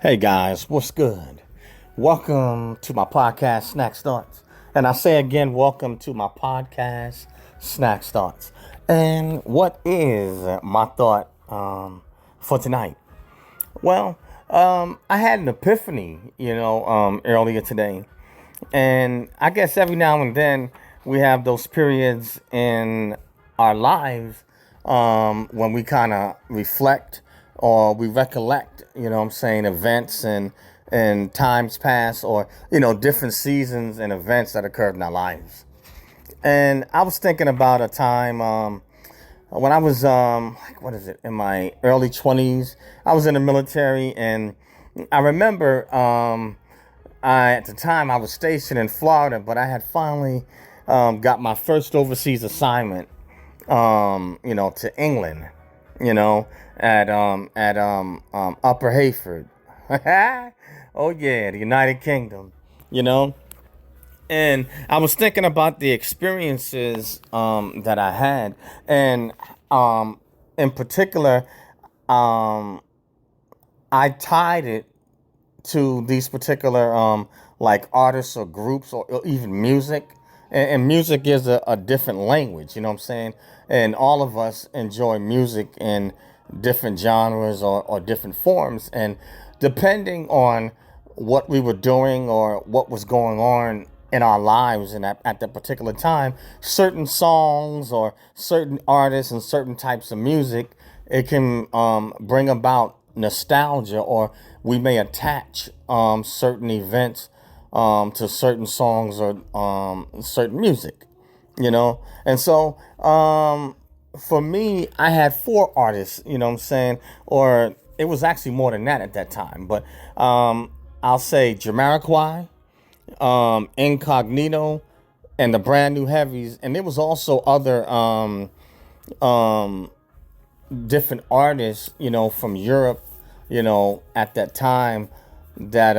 Hey guys, what's good? Welcome to my podcast, Snack Starts. And I say again, welcome to my podcast, Snack Starts. And what is my thought for tonight? Well, I had an epiphany, earlier today. And I guess every now and then we have those periods in our lives when we kind of reflect or we recollect, events and times past or, different seasons and events that occurred in our lives. And I was thinking about a time when I was, in my early 20s. I was in the military, and I remember at the time I was stationed in Florida, but I had finally got my first overseas assignment, to England, you know, at Upper Hayford. Oh yeah, the United Kingdom, you know. And I was thinking about the experiences that I had, and in particular, um, I tied it to these particular like artists or groups or even music. And music is a different language, you know what I'm saying? And all of us enjoy music in different genres or different forms. And depending on what we were doing or what was going on in our lives and at that particular time, certain songs or certain artists and certain types of music, it can bring about nostalgia, or we may attach certain events to certain songs or certain music, And so for me, I had four artists, you know what I'm saying? Or it was actually more than that at that time. But I'll say Jamiroquai, Incognito, and the Brand New Heavies. And there was also other um, different artists, from Europe, at that time that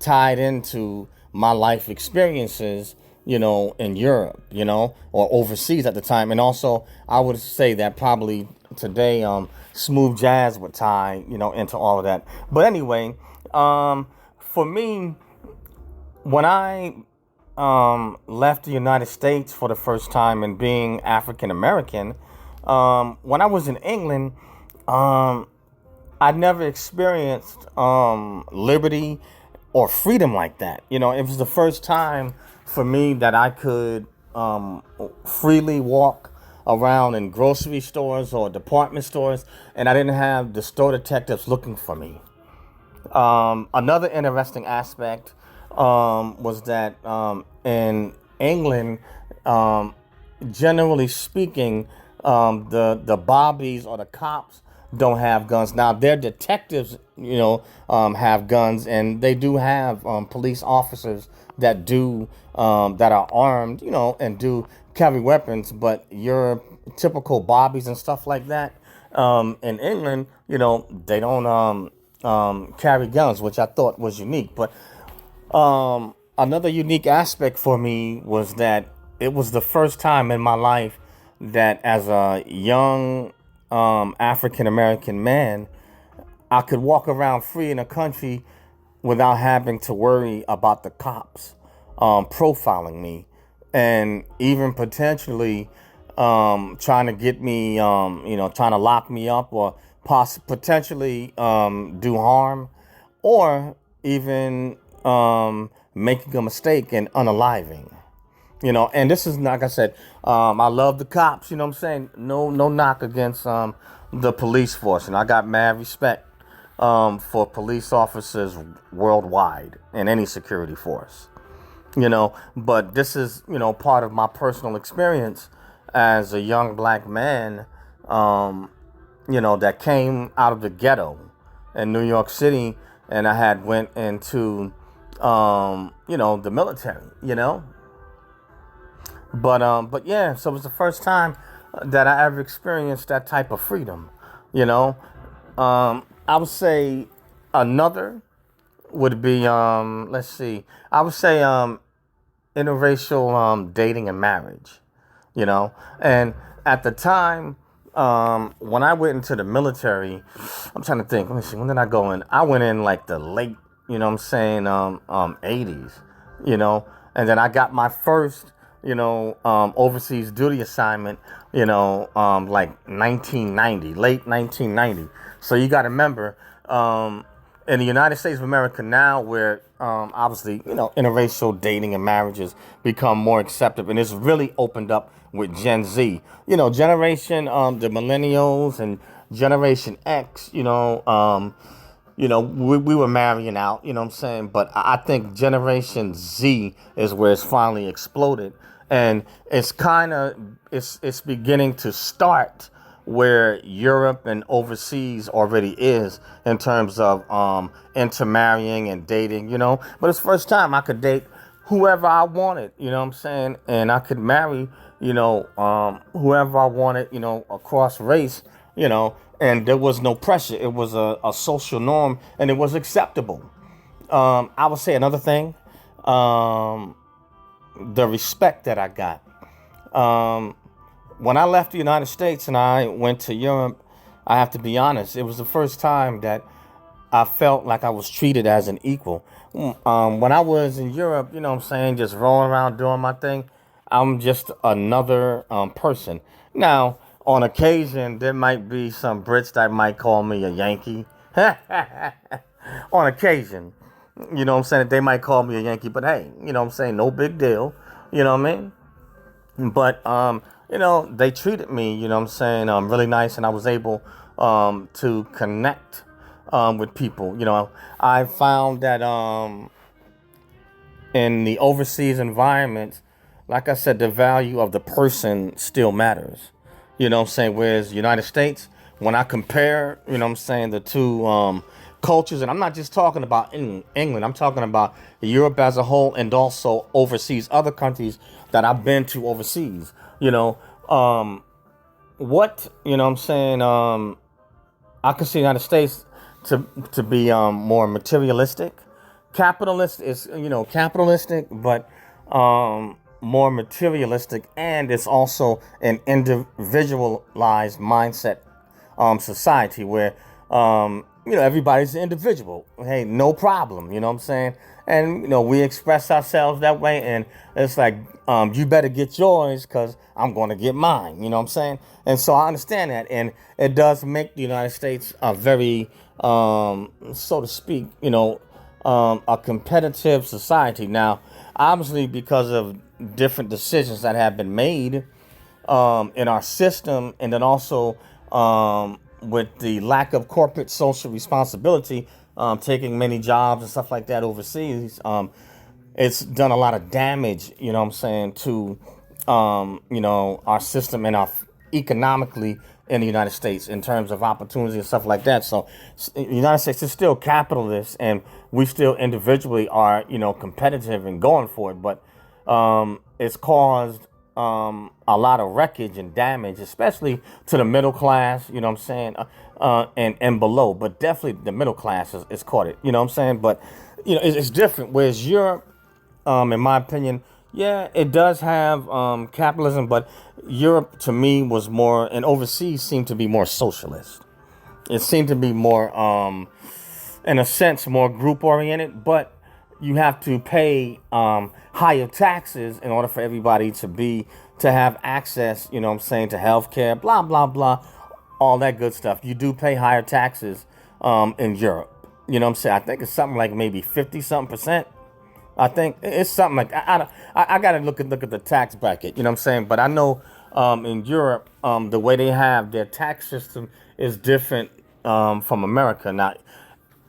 tied into my life experiences, in Europe, or overseas at the time. And also, I would say that probably today, smooth jazz would tie, into all of that. But anyway, for me, when I left the United States for the first time and being African American, when I was in England, um, I never experienced liberty or freedom like that. It was the first time for me that I could freely walk around in grocery stores or department stores, and I didn't have the store detectives looking for me. Another interesting aspect was that in England, um, generally speaking, the bobbies or the cops don't have guns. Now their detectives, have guns, and they do have police officers that do that are armed, and do carry weapons. But your typical bobbies and stuff like that in England, they don't carry guns, which I thought was unique. But another unique aspect for me was that it was the first time in my life that, as a young African American man, I could walk around free in a country without having to worry about the cops profiling me and even potentially trying to get me, trying to lock me up or potentially do harm, or even making a mistake and unaliving. And this is, like I said, I love the cops, you know what I'm saying? No knock against the police force. And I got mad respect for police officers worldwide in any security force, But this is, part of my personal experience as a young black man, that came out of the ghetto in New York City, and I had went into, the military. But yeah, so it was the first time that I ever experienced that type of freedom, you know. I would say another would be let's see, I would say interracial dating and marriage, and at the time, when I went into the military, I'm trying to think. Let me see. When did I go in? I went in like the late, you know what I'm saying, 80s, you know, and then I got my first, overseas duty assignment, like 1990, late 1990. So you got to remember, in the United States of America now, where obviously, interracial dating and marriages become more accepted, and it's really opened up with Gen Z, generation, the millennials and Generation X, we were marrying out, you know what I'm saying? But I think Generation Z is where it's finally exploded. And it's it's beginning to start where Europe and overseas already is in terms of intermarrying and dating, But it's the first time I could date whoever I wanted, you know what I'm saying? And I could marry, whoever I wanted, across race, and there was no pressure. It was a social norm, and it was acceptable. I would say another thing, the respect that I got. When I left the United States and I went to Europe, I have to be honest, it was the first time that I felt like I was treated as an equal. When I was in Europe, just rolling around doing my thing, I'm just another person. Now, on occasion, there might be some Brits that might call me a Yankee. On occasion, they might call me a Yankee, but hey, no big deal. You know what I mean? But, they treated me, really nice, and I was able to connect with people. I found that in the overseas environment, like I said, the value of the person still matters. Whereas United States, when I compare, the two cultures, and I'm not just talking about England, I'm talking about Europe as a whole and also overseas, other countries that I've been to overseas, I consider the United States to be more materialistic. Capitalist is, capitalistic, but more materialistic, and it's also an individualized mindset society where everybody's an individual. Hey, no problem, you know what I'm saying? And we express ourselves that way, and it's like you better get yours because I'm going to get mine, you know what I'm saying? And so I understand that, and it does make the United States a very so to speak, a competitive society. Now, obviously, because of different decisions that have been made in our system, and then also with the lack of corporate social responsibility, taking many jobs and stuff like that overseas, it's done a lot of damage, to, our system and our economically in the United States in terms of opportunity and stuff like that. So the United States is still capitalist, and we still individually are, competitive and going for it. But it's caused a lot of wreckage and damage, especially to the middle class, and below. But definitely the middle class is caught it, But, it's different. Whereas Europe, in my opinion, yeah, it does have capitalism, but Europe to me was more, and overseas seemed to be more socialist. It seemed to be more, in a sense, more group oriented, but you have to pay higher taxes in order for everybody to have access, to healthcare, blah, blah, blah, all that good stuff. You do pay higher taxes in Europe. I think it's something like maybe 50-something%. I think it's something like I got to look at the tax bracket, But I know in Europe, the way they have their tax system is different from America. Now,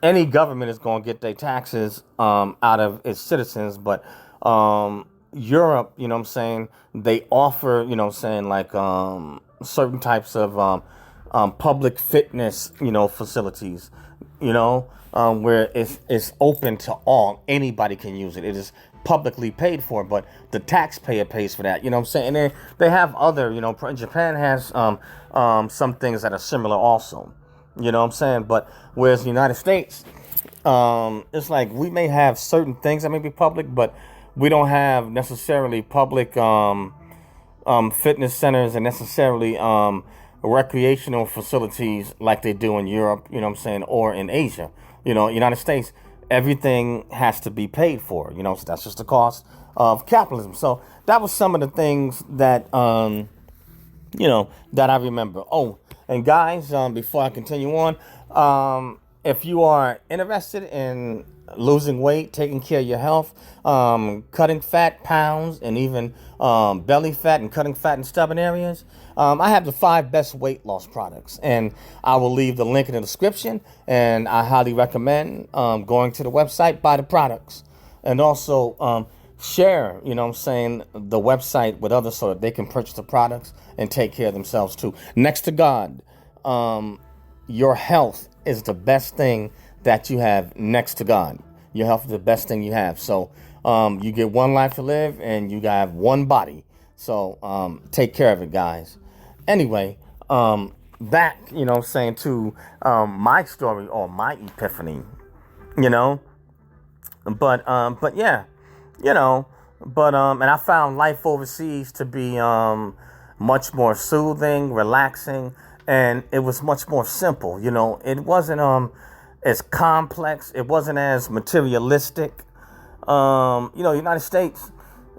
any government is going to get their taxes out of its citizens, but Europe, they offer, like certain types of public fitness, facilities, where it's open to all. Anybody can use it. It is publicly paid for, but the taxpayer pays for that. And they have other, Japan has some things that are similar also. But whereas the United States, it's like we may have certain things that may be public, but we don't have necessarily public fitness centers and necessarily recreational facilities like they do in Europe, you know what I'm saying, or in Asia. United States, everything has to be paid for, so that's just the cost of capitalism. So that was some of the things that, that I remember. Oh, and guys, before I continue on, if you are interested in losing weight, taking care of your health, cutting fat pounds, and even belly fat and cutting fat in stubborn areas, I have the 5 best weight loss products, and I will leave the link in the description. And I highly recommend going to the website, buy the products, and also share, the website with others so that they can purchase the products and take care of themselves too. Next to God, your health is the best thing that you have next to God. Your health is the best thing you have. So you get one life to live and you have one body. So take care of it, guys. Anyway, back, to my story or my epiphany, But yeah, and I found life overseas to be much more soothing, relaxing, and it was much more simple. It wasn't as complex. It wasn't as materialistic. United States,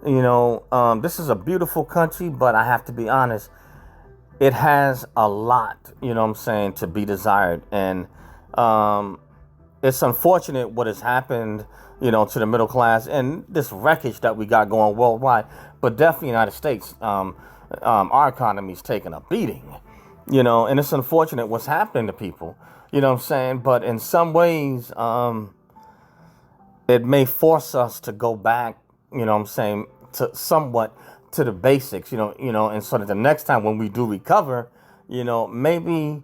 this is a beautiful country, but I have to be honest, it has a lot, to be desired. And it's unfortunate what has happened, to the middle class and this wreckage that we got going worldwide. But definitely United States, our economy's taking a beating, and it's unfortunate what's happening to people, But in some ways, it may force us to go back, to somewhat to the basics, and so that the next time when we do recover, maybe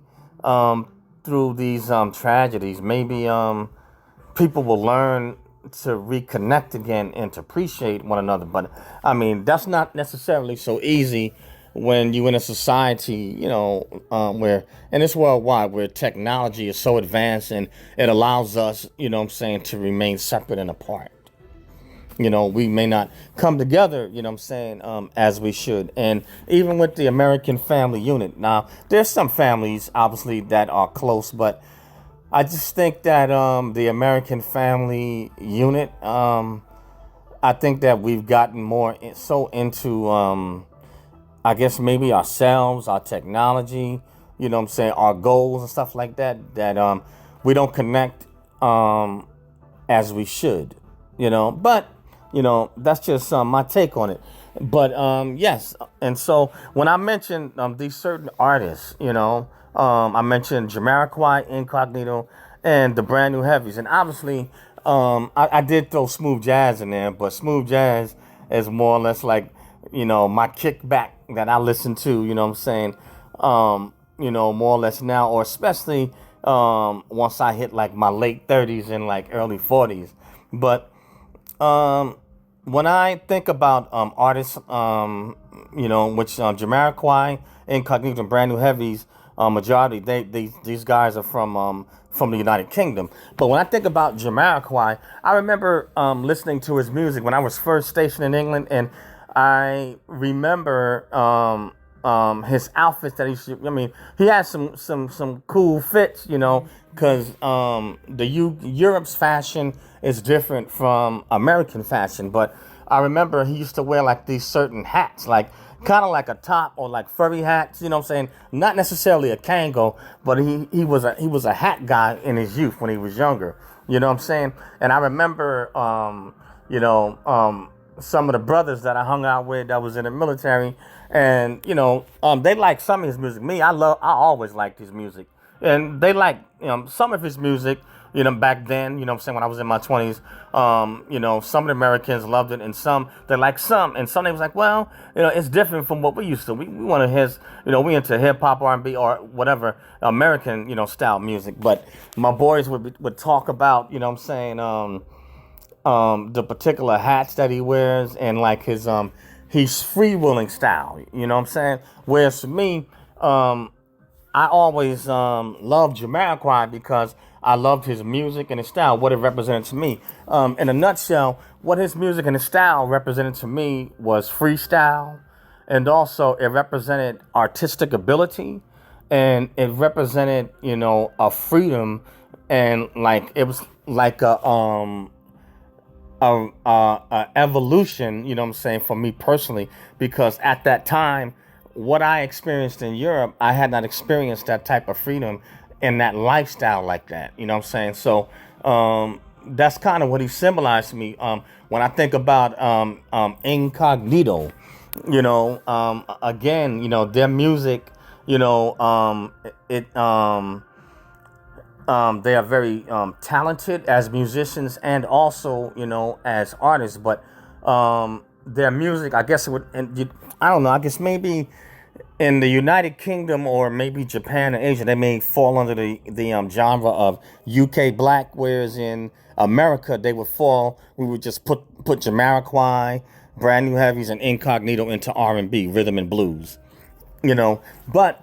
through these tragedies, maybe people will learn to reconnect again and to appreciate one another. But I mean, that's not necessarily so easy when you're in a society, where, and it's worldwide, where technology is so advanced and it allows us, to remain separate and apart. We may not come together, as we should. And even with the American family unit. Now, there's some families, obviously, that are close, but I just think that the American family unit, I think that we've gotten more so into, I guess, maybe ourselves, our technology, our goals and stuff like that, that we don't connect as we should, But that's just my take on it. But yes, and so when I mentioned these certain artists, I mentioned Jamiroquai, Incognito, and the Brand New Heavies, and obviously I did throw smooth jazz in there, but smooth jazz is more or less like my kickback that I listen to, more or less now, or especially once I hit like my late 30s and like early 40s, but. When I think about artists, which Jamiroquai, Incognito, and Brand New Heavies, majority these guys are from the United Kingdom. But when I think about Jamiroquai, I remember listening to his music when I was first stationed in England, and I remember his outfits that he had some cool fits, because Europe's fashion is different from American fashion. But I remember he used to wear like these certain hats, like kind of like a top or like furry hats, not necessarily a Kango, but he was a hat guy in his youth when he was younger, And I remember, some of the brothers that I hung out with that was in the military, and they like some of his music. I always liked his music, and they like some of his music. Back then, when I was in my 20s, some of the Americans loved it, and some they like some, and some they was like, well, it's different from what we used to. We wanted his, we into hip hop, R&B, or whatever American, style music. But my boys would talk about, the particular hats that he wears, and like his he's freewheeling style. Whereas for me, I always loved Jamiroquai because I loved his music and his style, what it represented to me. In a nutshell, what his music and his style represented to me was freestyle, and also it represented artistic ability, and it represented, a freedom, and like it was like a evolution, you know what I'm saying, for me personally, because at that time, what I experienced in Europe, I had not experienced that type of freedom and that lifestyle like that, you know what I'm saying? So that's kind of what he symbolized to me. When I think about Incognito, again, their music, you know, it they are very talented as musicians and also, as artists. But their music, I guess it would, I don't know, I guess maybe in the United Kingdom or maybe Japan or Asia, they may fall under the genre of UK black, whereas in America they would fall. We would just put Jamiroquai, Brand New Heavies, and Incognito into R&B, rhythm and blues. But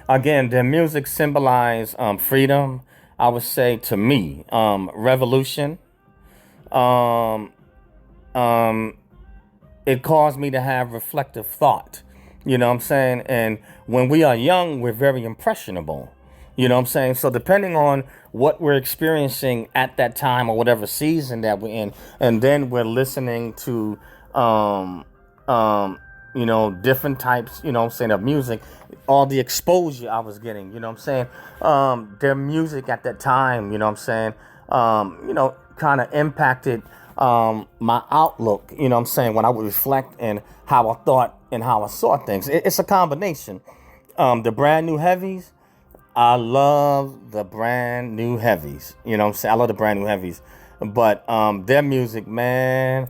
again, their music symbolized freedom. I would say to me, revolution. Um, um, it caused me to have reflective thought. You know what I'm saying? And when we are young, we're very impressionable. You know what I'm saying? So depending on what we're experiencing at that time or whatever season that we're in, and then we're listening to um different types, what I'm saying, of music, all the exposure I was getting, you know what I'm saying? Their music at that time, you know what I'm saying, kind of impacted my outlook, you know what I'm saying, when I would reflect and how I thought and how I saw things. It's a combination. The Brand New Heavies, I love the Brand New Heavies. You know what I'm saying? I love the Brand New Heavies. But their music, man,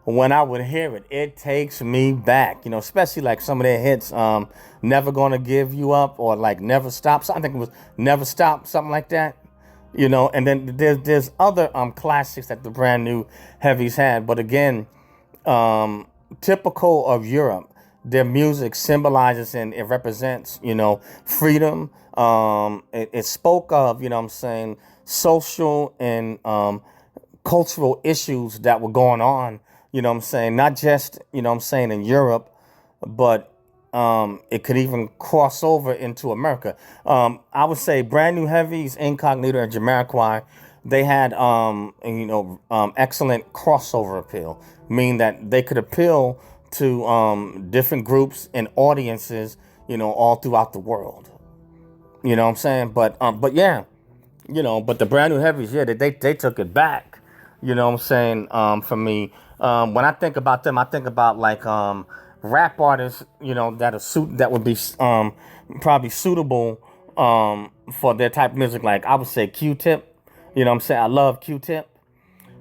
when I would hear it, it takes me back, especially like some of their hits, Never Gonna Give You Up, or like Never Stop. So I think it was Never Stop, something like that. And then there's other classics that the Brand New Heavies had. But again, typical of Europe, their music symbolizes and it represents, freedom. It spoke of, what I'm saying, social and cultural issues that were going on, what I'm saying, not just, what I'm saying, in Europe, but it could even cross over into America. I would say Brand New Heavies, Incognito, and Jamiroquai, they had excellent crossover appeal, meaning that they could appeal to different groups and audiences, all throughout the world. You know what I'm saying? But yeah, but the Brand New Heavies, yeah, they took it back. You know what I'm saying? For me, when I think about them, I think about like rap artists, that would be probably suitable for their type of music. Like I would say Q-Tip. You know what I'm saying? I love Q-Tip.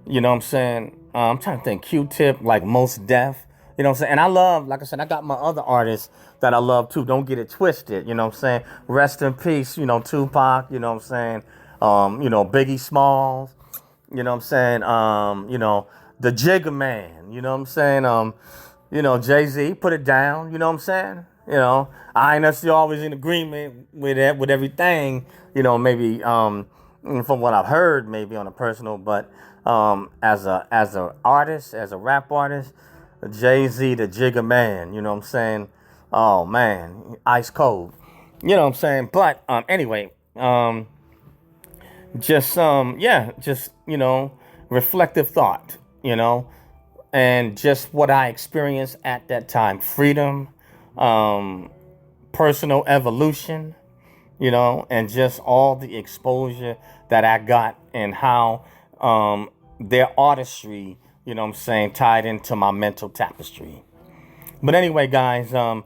You know what I'm saying? I'm trying to think. Q-Tip, like Most Def. You know what I'm saying? And I love, like I said, I got my other artists that I love too. Don't get it twisted. You know what I'm saying? Rest in peace, Tupac. You know what I'm saying? Biggie Smalls. You know what I'm saying? The Jigga Man. You know what I'm saying? Jay-Z, put it down. You know what I'm saying? I ain't necessarily always in agreement with it, with everything. Maybe from what I've heard, maybe on a personal, but as a artist, as a rap artist, Jay-Z, the Jigga Man. You know what I'm saying? Oh man, ice cold. You know what I'm saying? But anyway, just reflective thought. And just what I experienced at that time. Freedom, personal evolution, and just all the exposure that I got and how their artistry, what I'm saying, tied into my mental tapestry. But anyway, guys, I'm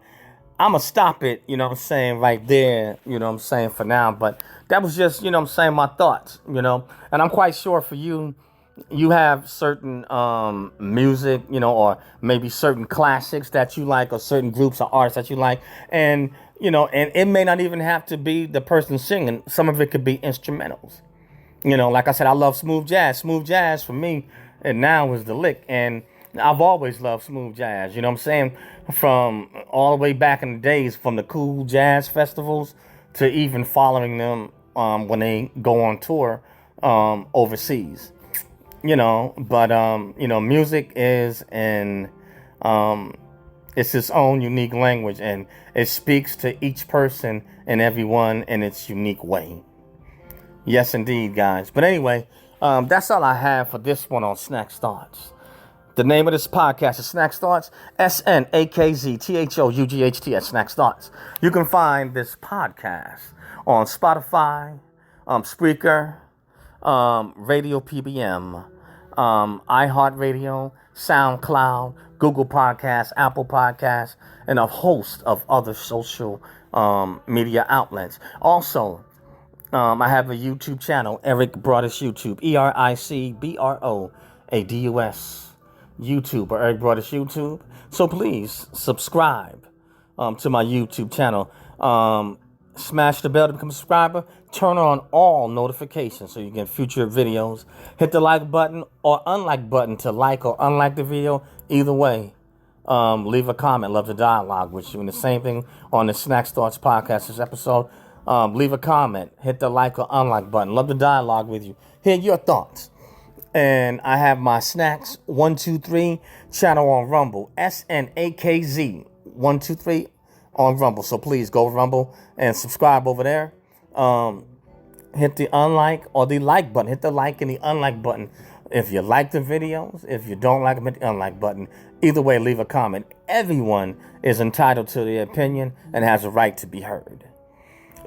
going to stop it, what I'm saying, right there, what I'm saying, for now. But that was just, what I'm saying, my thoughts, and I'm quite sure for you, you have certain music, or maybe certain classics that you like, or certain groups or artists that you like. And, and it may not even have to be the person singing. Some of it could be instrumentals. Like I said, I love smooth jazz. Smooth jazz for me, and now is the lick. And I've always loved smooth jazz, you know what I'm saying? From all the way back in the days, from the cool jazz festivals to even following them when they go on tour overseas. But music is It's its own unique language, and it speaks to each person and everyone in its unique way. Yes, indeed, guys. But anyway, that's all I have for this one on Snack Thoughts. The name of this podcast is Snack Thoughts, SNAKZTHOUGHTS, Snack Thoughts. You can find this podcast on Spotify, Spreaker, Radio PBM, iHeartRadio, SoundCloud, Google Podcasts, Apple Podcasts, and a host of other social media outlets. Also, I have a YouTube channel, Eric Broadus YouTube, EricBroadus YouTube, or Eric Broadus YouTube. So please subscribe to my YouTube channel. Smash the bell to become a subscriber. Turn on all notifications so you get future videos. Hit the like button or unlike button to like or unlike the video. Either way, leave a comment. Love to dialogue with you. And the same thing on the Snack Thoughts podcast this episode. Leave a comment. Hit the like or unlike button. Love to dialogue with you. Hear your thoughts. And I have my Snacks 123 channel on Rumble. SNAKZ 123 on Rumble. So please go Rumble and subscribe over there. Hit the unlike or the like button. Hit the like and the unlike button. If you like the videos, if you don't like them, hit the unlike button. Either way, leave a comment. Everyone is entitled to their opinion and has a right to be heard.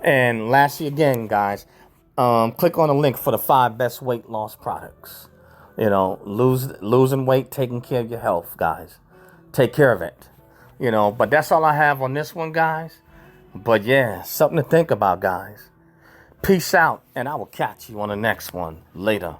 And lastly, again, guys, click on the link for the 5 best weight loss products. You know, losing weight, taking care of your health, guys. Take care of it. You know, but that's all I have on this one, guys. But yeah, something to think about, guys. Peace out, and I will catch you on the next one later.